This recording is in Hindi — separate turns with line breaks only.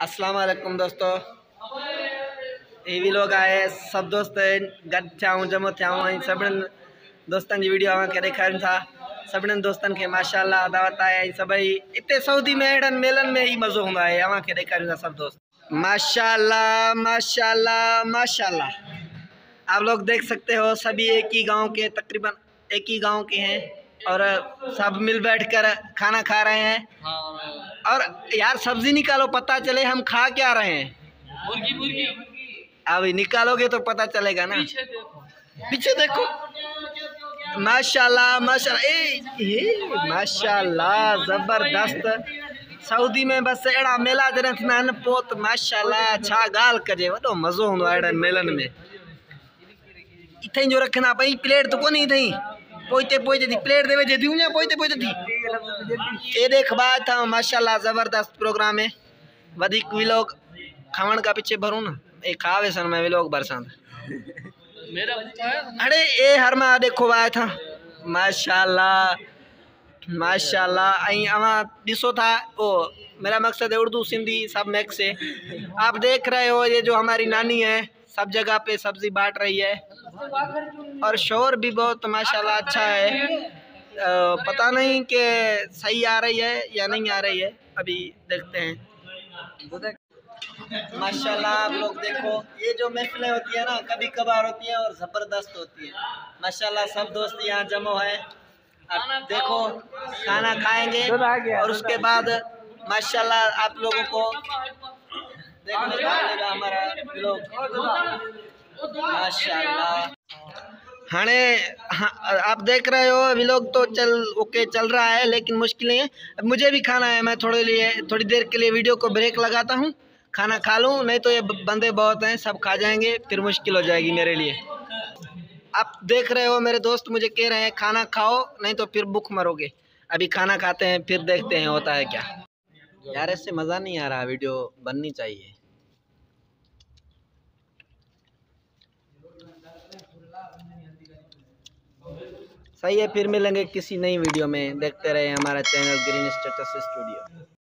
अस्सलाम वालेकुम दोस्तों, ये भी लोग आए सब दोस्त गॾु थियाऊं जमो थियाऊं ऐं सभिनीनि दोस्तनि जी वीडियो अवांखे ॾेखारियूं था। सभिनीनि दोस्तनि खे माशाअल्लाह दावत आहे ऐं सभई हिते सऊदी में अहिड़नि मेलनि में ही मज़ो हूंदो आहे। अवांखे ॾेखारियूं था सब दोस्त। माशाअल्लाह माशाअल्लाह माशाअल्लाह, आप लोग देख सकते हो सभी एक ही गांव के, तकरीबन एक ही गांव के हैं और सब मिल बैठ कर खाना खा रहे हैं। और यार सब्जी निकालो पता चले हम खा क्या रहे हैं।
मुर्गी मुर्गी
अभी निकालोगे तो पता चलेगा ना। पीछे देखो माशाल्लाह माशाल्लाह माशाल्लाह ज़बरदस्त। सऊदी में बस अड़ा मेला जॾहिं थींदा आहिनि पोइ त माशाल्लाह छा ॻाल्हि कजे, वॾो मज़ो हूंदो आहे अहिड़नि मेलनि में। इथई जो रखंदा पई प्लेट तो कोन्हे इथई पोइते थी प्लेट दे वेजे दियूं पोइते थी ये देख बात था। माशाल्लाह ज़बरदस्त प्रोग्राम है। वधिक व्लॉग खावण का पीछे भरूं ना ए खावे सन मैं व्लॉग बरसात
मेरा
अरे ए हर में देखो बात था। माशाल्लाह माशाल्लाह आई अवा दिसो था ओ मेरा मकसद है उर्दू सिंधी सब मिक्स है। आप देख रहे हो ये जो हमारी नानी है सब जगह पे सब्जी बांट रही है और शोर भी बहुत माशाल्लाह अच्छा है। पता नहीं कि सही आ रही है या नहीं आ रही है, अभी देखते हैं। माशाल्लाह आप लोग देखो ये जो महफिलें होती है ना कभी कभार होती है और ज़बरदस्त होती है। माशाल्लाह सब दोस्त यहाँ जमा है। अब देखो खाना खाएंगे और उसके बाद माशाल्लाह आप लोगों को देखने को मिलेगा हमारा लोग। माशाल्लाह हाणे आप देख रहे हो व्लॉग तो चल रहा है लेकिन मुश्किलें हैं। अब मुझे भी खाना है, मैं थोड़ी देर के लिए वीडियो को ब्रेक लगाता हूँ, खाना खा लूँ, नहीं तो ये बंदे बहुत हैं सब खा जाएंगे फिर मुश्किल हो जाएगी मेरे लिए। आप देख रहे हो मेरे दोस्त मुझे कह रहे हैं खाना खाओ नहीं तो फिर भूख मरोगे। अभी खाना खाते हैं फिर देखते हैं होता है क्या। यार इससे मज़ा नहीं आ रहा, वीडियो बननी चाहिए। सही है, फिर मिलेंगे किसी नई वीडियो में। देखते रहे हमारा चैनल ग्रीन स्टेटस स्टूडियो।